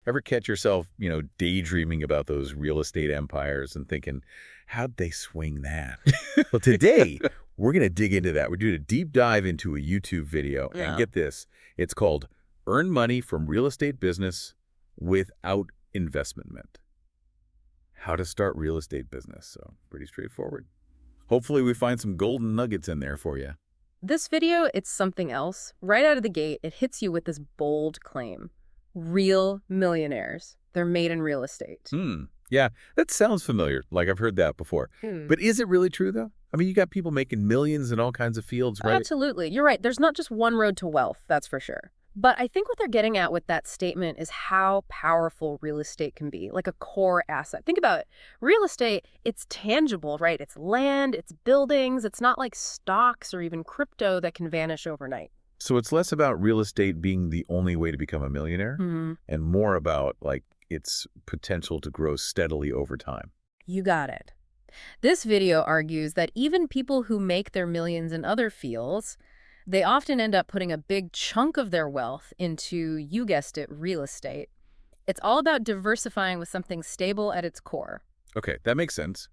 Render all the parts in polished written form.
Ever catch yourself, daydreaming about those real estate empires and thinking, how'd they swing that? Well, today, we're going to dig into that. We're doing a deep dive into a YouTube video. And Yeah. get this, it's called Earn Money from Real Estate Business Without Investment. How to start real estate business. So pretty straightforward. Hopefully we find some golden nuggets in there for you. This video, it's something else. Right out of the gate, it hits you with this bold claim. Real millionaires. They're made in real estate. Yeah, that sounds familiar. Like I've heard that before. But is it really true, though? I mean, you got people making millions in all kinds of fields, right? Absolutely. You're right. There's not just one road to wealth, that's for sure. But I think what they're getting at with that statement is how powerful real estate can be, like a core asset. Think about it. Real estate, it's tangible, right? It's land, it's buildings. It's not like stocks or even crypto that can vanish overnight. So it's less about real estate being the only way to become a millionaire and more about, like, its potential to grow steadily over time. You got it. This video argues that even people who make their millions in other fields, they often end up putting a big chunk of their wealth into, you guessed it, real estate. It's all about diversifying with something stable at its core. Okay, that makes sense.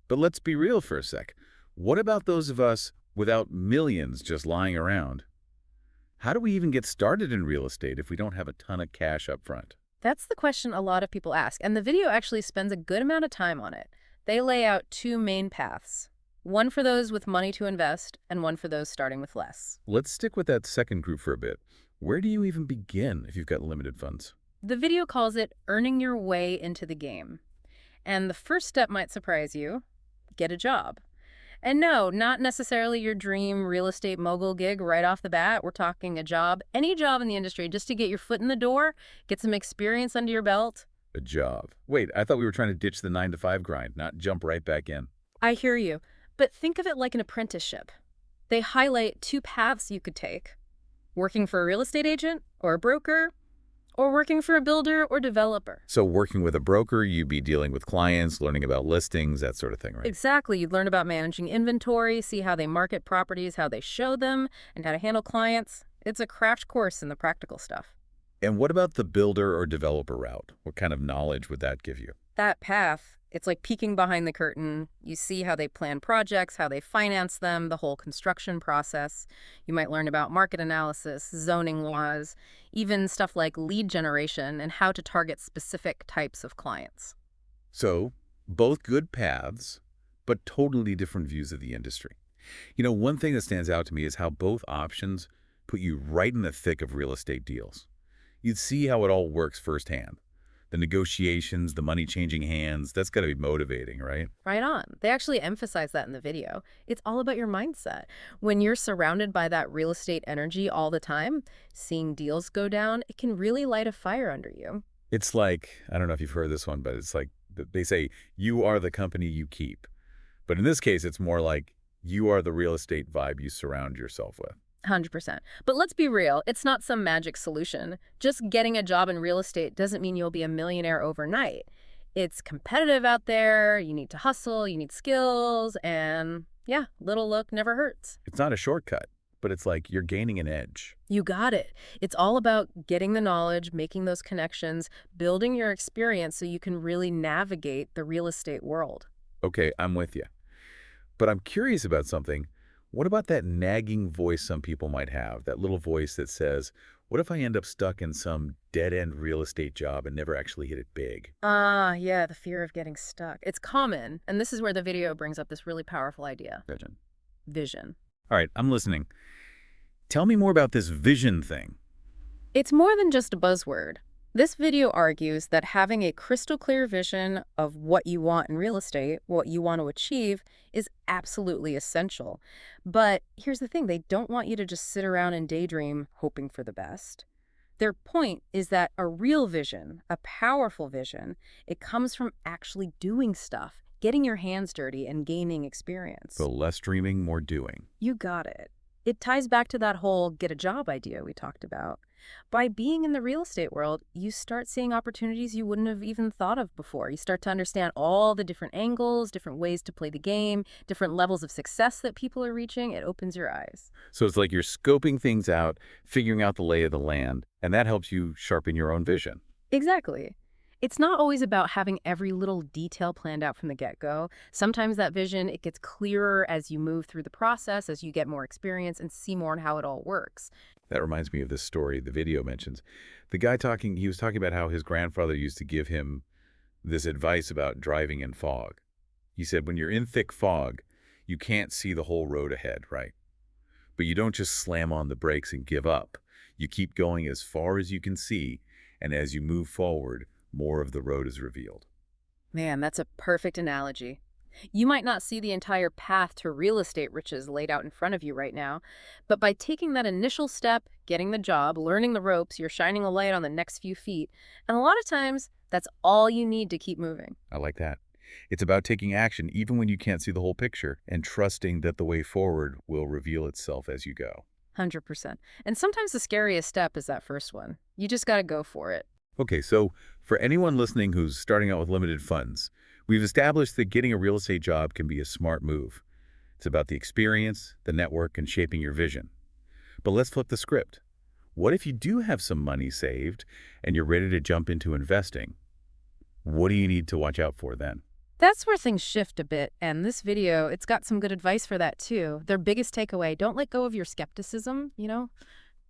But let's be real for a sec. What about those of us without millions just lying around? How do we even get started in real estate if we don't have a ton of cash up front? That's the question a lot of people ask, and the video actually spends a good amount of time on it. They lay out two main paths, one for those with money to invest and one for those starting with less. Let's stick with that second group for a bit. Where do you even begin if you've got limited funds? The video calls it earning your way into the game. And the first step might surprise you. Get a job. And no, not necessarily your dream real estate mogul gig right off the bat. We're talking a job, any job in the industry, just to get your foot in the door, get some experience under your belt. A job. Wait, I thought we were trying to ditch the 9-to-5 grind, not jump right back in. I hear you, but think of it like an apprenticeship. They highlight two paths you could take. Working for a real estate agent or a broker, or working for a builder or developer. So working with a broker, you'd be dealing with clients, learning about listings, that sort of thing, right? Exactly. You'd learn about managing inventory, see how they market properties, how they show them, and how to handle clients. It's a crash course in the practical stuff. And what about the builder or developer route? What kind of knowledge would that give you? That path, it's like peeking behind the curtain. You see how they plan projects, how they finance them, the whole construction process. You might learn about market analysis, zoning laws, even stuff like lead generation and how to target specific types of clients. So, both good paths, but totally different views of the industry. One thing that stands out to me is how both options put you right in the thick of real estate deals. You'd see how it all works firsthand. The negotiations, the money changing hands, that's got to be motivating, right? Right on. They actually emphasize that in the video. It's all about your mindset. When you're surrounded by that real estate energy all the time, seeing deals go down, it can really light a fire under you. It's like, I don't know if you've heard this one, but it's like they say, you are the company you keep. But in this case, it's more like you are the real estate vibe you surround yourself with. 100%. But let's be real, it's not some magic solution. Just getting a job in real estate doesn't mean you'll be a millionaire overnight. It's competitive out there, you need to hustle, you need skills, and yeah, little luck never hurts. It's not a shortcut, but it's like you're gaining an edge. You got it. It's all about getting the knowledge, making those connections, building your experience so you can really navigate the real estate world. Okay, I'm with you. But I'm curious about something. What about that nagging voice some people might have, that little voice that says, what if I end up stuck in some dead-end real estate job and never actually hit it big? Yeah, the fear of getting stuck. It's common, and this is where the video brings up this really powerful idea. Vision. All right, I'm listening. Tell me more about this vision thing. It's more than just a buzzword. This video argues that having a crystal clear vision of what you want in real estate, what you want to achieve, is absolutely essential. But here's the thing, they don't want you to just sit around and daydream hoping for the best. Their point is that a real vision, a powerful vision, it comes from actually doing stuff, getting your hands dirty and gaining experience. So less dreaming, more doing. You got it. It ties back to that whole get a job idea we talked about. By being in the real estate world, you start seeing opportunities you wouldn't have even thought of before. You start to understand all the different angles, different ways to play the game, different levels of success that people are reaching. It opens your eyes. So it's like you're scoping things out, figuring out the lay of the land, and that helps you sharpen your own vision. Exactly. It's not always about having every little detail planned out from the get-go. Sometimes that vision, it gets clearer as you move through the process, as you get more experience and see more on how it all works. That reminds me of this story the video mentions. The guy talking, he was talking about how his grandfather used to give him this advice about driving in fog. He said, when you're in thick fog, you can't see the whole road ahead, right? But you don't just slam on the brakes and give up. You keep going as far as you can see, and as you move forward, more of the road is revealed. Man, that's a perfect analogy. You might not see the entire path to real estate riches laid out in front of you right now, but by taking that initial step, getting the job, learning the ropes, you're shining a light on the next few feet. And a lot of times, that's all you need to keep moving. I like that. It's about taking action even when you can't see the whole picture and trusting that the way forward will reveal itself as you go. 100%. And sometimes the scariest step is that first one. You just got to go for it. Okay, so for anyone listening who's starting out with limited funds, we've established that getting a real estate job can be a smart move. It's about the experience, the network, and shaping your vision. But let's flip the script. What if you do have some money saved and you're ready to jump into investing? What do you need to watch out for then? That's where things shift a bit, and this video, it's got some good advice for that too. Their biggest takeaway, don't let go of your skepticism,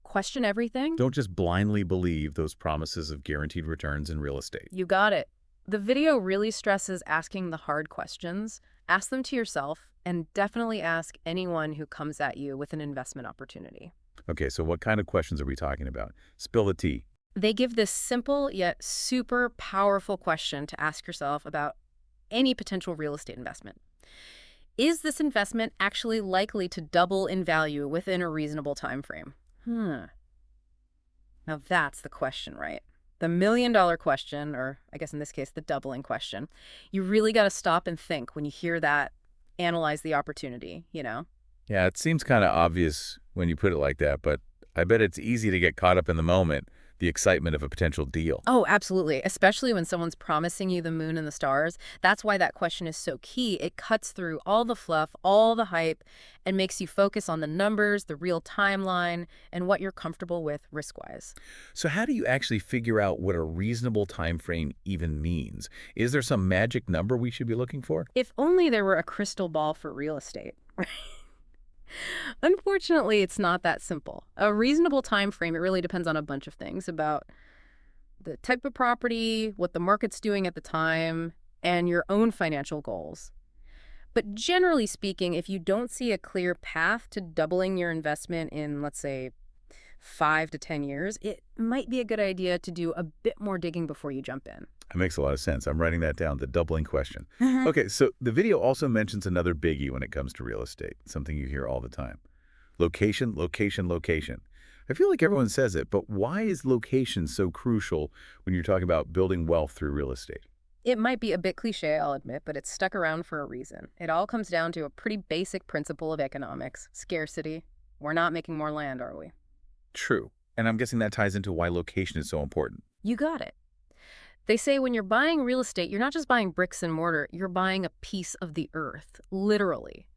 question everything. Don't just blindly believe those promises of guaranteed returns in real estate. You got it. The video really stresses asking the hard questions. Ask them to yourself, and definitely ask anyone who comes at you with an investment opportunity. Okay, so what kind of questions are we talking about? Spill the tea. They give this simple yet super powerful question to ask yourself about any potential real estate investment. Is this investment actually likely to double in value within a reasonable time frame? Now that's the question, right? The $1 million question, or I guess in this case, the doubling question. You really got to stop and think when you hear that, analyze the opportunity. Yeah, it seems kind of obvious when you put it like that, but I bet it's easy to get caught up in the moment, the excitement of a potential deal. Oh, absolutely. Especially when someone's promising you the moon and the stars. That's why that question is so key. It cuts through all the fluff, all the hype, and makes you focus on the numbers, the real timeline, and what you're comfortable with risk-wise. So how do you actually figure out what a reasonable time frame even means? Is there some magic number we should be looking for? If only there were a crystal ball for real estate. Unfortunately, it's not that simple. A reasonable time frame, it really depends on a bunch of things about the type of property, what the market's doing at the time, and your own financial goals. But generally speaking, if you don't see a clear path to doubling your investment in, let's say, 5 to 10 years, it might be a good idea to do a bit more digging before you jump in. That makes a lot of sense. I'm writing that down, the doubling question. Okay, so the video also mentions another biggie when it comes to real estate, something you hear all the time. Location, location, location. I feel like everyone says it, but why is location so crucial when you're talking about building wealth through real estate? It might be a bit cliche, I'll admit, but it's stuck around for a reason. It all comes down to a pretty basic principle of economics, scarcity. We're not making more land, are we? True. And I'm guessing that ties into why location is so important. You got it. They say when you're buying real estate, you're not just buying bricks and mortar, you're buying a piece of the earth, literally.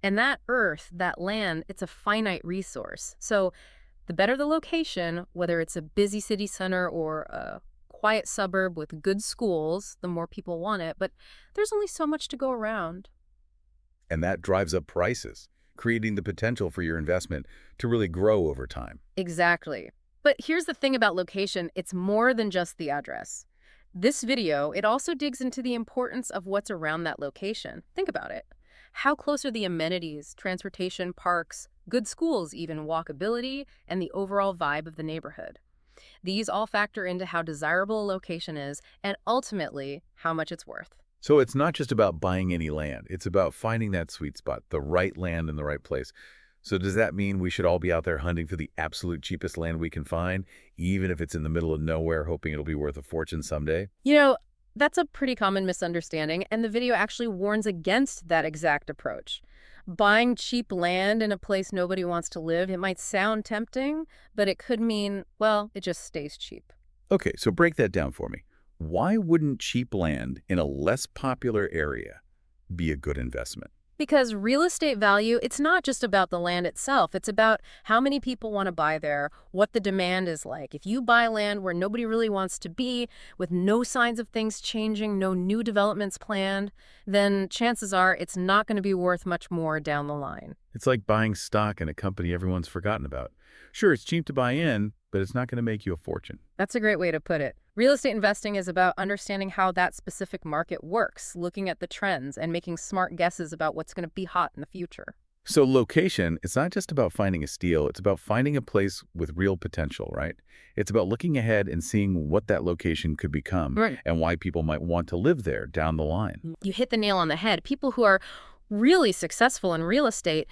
And that earth, that land, it's a finite resource. So the better the location, whether it's a busy city center or a quiet suburb with good schools, the more people want it. But there's only so much to go around. And that drives up prices, creating the potential for your investment to really grow over time. Exactly. But here's the thing about location, it's more than just the address. This video, it also digs into the importance of what's around that location. Think about it. How close are the amenities, transportation, parks, good schools, even walkability, and the overall vibe of the neighborhood? These all factor into how desirable a location is and ultimately how much it's worth. So it's not just about buying any land. It's about finding that sweet spot, the right land in the right place. So does that mean we should all be out there hunting for the absolute cheapest land we can find, even if it's in the middle of nowhere, hoping it'll be worth a fortune someday? That's a pretty common misunderstanding, and the video actually warns against that exact approach. Buying cheap land in a place nobody wants to live, it might sound tempting, but it could mean, well, it just stays cheap. Okay, so break that down for me. Why wouldn't cheap land in a less popular area be a good investment? Because real estate value, it's not just about the land itself. It's about how many people want to buy there, what the demand is like. If you buy land where nobody really wants to be, with no signs of things changing, no new developments planned, then chances are it's not going to be worth much more down the line. It's like buying stock in a company everyone's forgotten about. Sure, it's cheap to buy in, but it's not going to make you a fortune. That's a great way to put it. Real estate investing is about understanding how that specific market works, looking at the trends, and making smart guesses about what's going to be hot in the future. So location, it's not just about finding a steal, it's about finding a place with real potential, right? It's about looking ahead and seeing what that location could become Right. and why people might want to live there down the line. You hit the nail on the head. People who are really successful in real estate,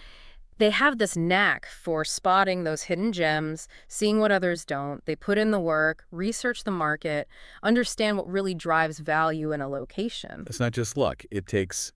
they have this knack for spotting those hidden gems, seeing what others don't. They put in the work, research the market, understand what really drives value in a location. It's not just luck. It takes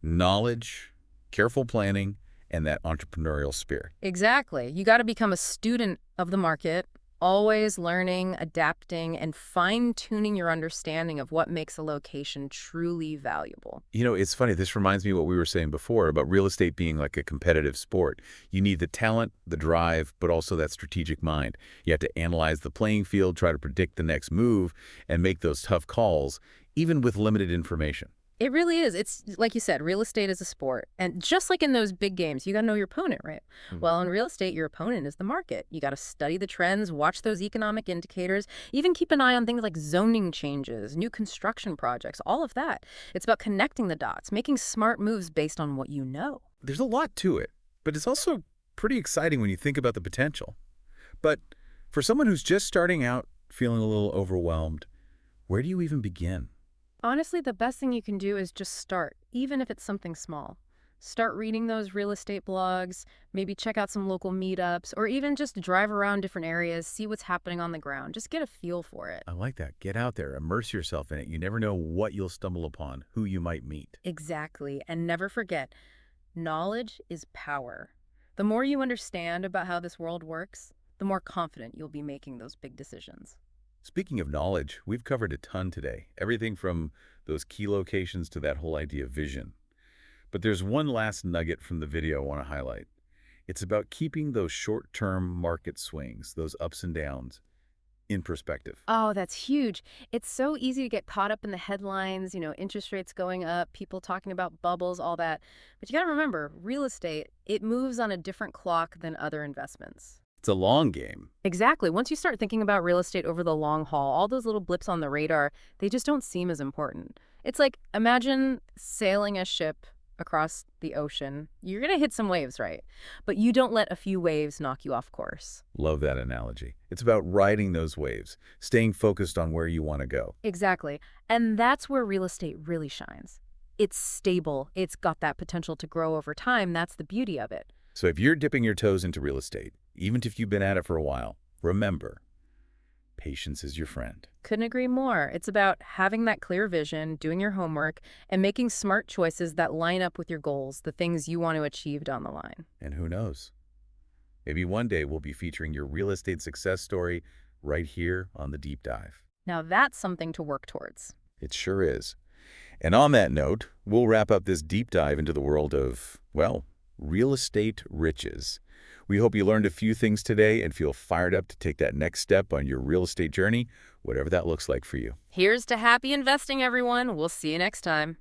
knowledge, careful planning, and that entrepreneurial spirit. Exactly. You got to become a student of the market, always learning, adapting, and fine-tuning your understanding of what makes a location truly valuable. You know, it's funny. This reminds me of what we were saying before about real estate being like a competitive sport. You need the talent, the drive, but also that strategic mind. You have to analyze the playing field, try to predict the next move, and make those tough calls, even with limited information. It really is. It's like you said, real estate is a sport. And just like in those big games, you got to know your opponent, right? Mhm. Well, in real estate, your opponent is the market. You got to study the trends, watch those economic indicators, even keep an eye on things like zoning changes, new construction projects, all of that. It's about connecting the dots, making smart moves based on what you know. There's a lot to it, but it's also pretty exciting when you think about the potential. But for someone who's just starting out, feeling a little overwhelmed, where do you even begin? Honestly, the best thing you can do is just start, even if it's something small. Start reading those real estate blogs, maybe check out some local meetups, or even just drive around different areas, see what's happening on the ground. Just get a feel for it. I like that. Get out there, immerse yourself in it. You never know what you'll stumble upon, who you might meet. Exactly. And never forget, knowledge is power. The more you understand about how this world works, the more confident you'll be making those big decisions. Speaking of knowledge, we've covered a ton today. Everything from those key locations to that whole idea of vision. But there's one last nugget from the video I want to highlight. It's about keeping those short-term market swings, those ups and downs, in perspective. Oh, that's huge. It's so easy to get caught up in the headlines, interest rates going up, people talking about bubbles, all that. But you got to remember, real estate, it moves on a different clock than other investments. It's a long game. Exactly. Once you start thinking about real estate over the long haul, all those little blips on the radar, they just don't seem as important. It's like, imagine sailing a ship across the ocean. You're going to hit some waves, right? But you don't let a few waves knock you off course. Love that analogy. It's about riding those waves, staying focused on where you want to go. Exactly. And that's where real estate really shines. It's stable. It's got that potential to grow over time. That's the beauty of it. So if you're dipping your toes into real estate, even if you've been at it for a while, remember, patience is your friend. Couldn't agree more. It's about having that clear vision, doing your homework, and making smart choices that line up with your goals, the things you want to achieve down the line. And who knows? Maybe one day we'll be featuring your real estate success story right here on The Deep Dive. Now that's something to work towards. It sure is. And on that note, we'll wrap up this deep dive into the world of, well, real estate riches. We hope you learned a few things today and feel fired up to take that next step on your real estate journey, whatever that looks like for you. Here's to happy investing, everyone. We'll see you next time.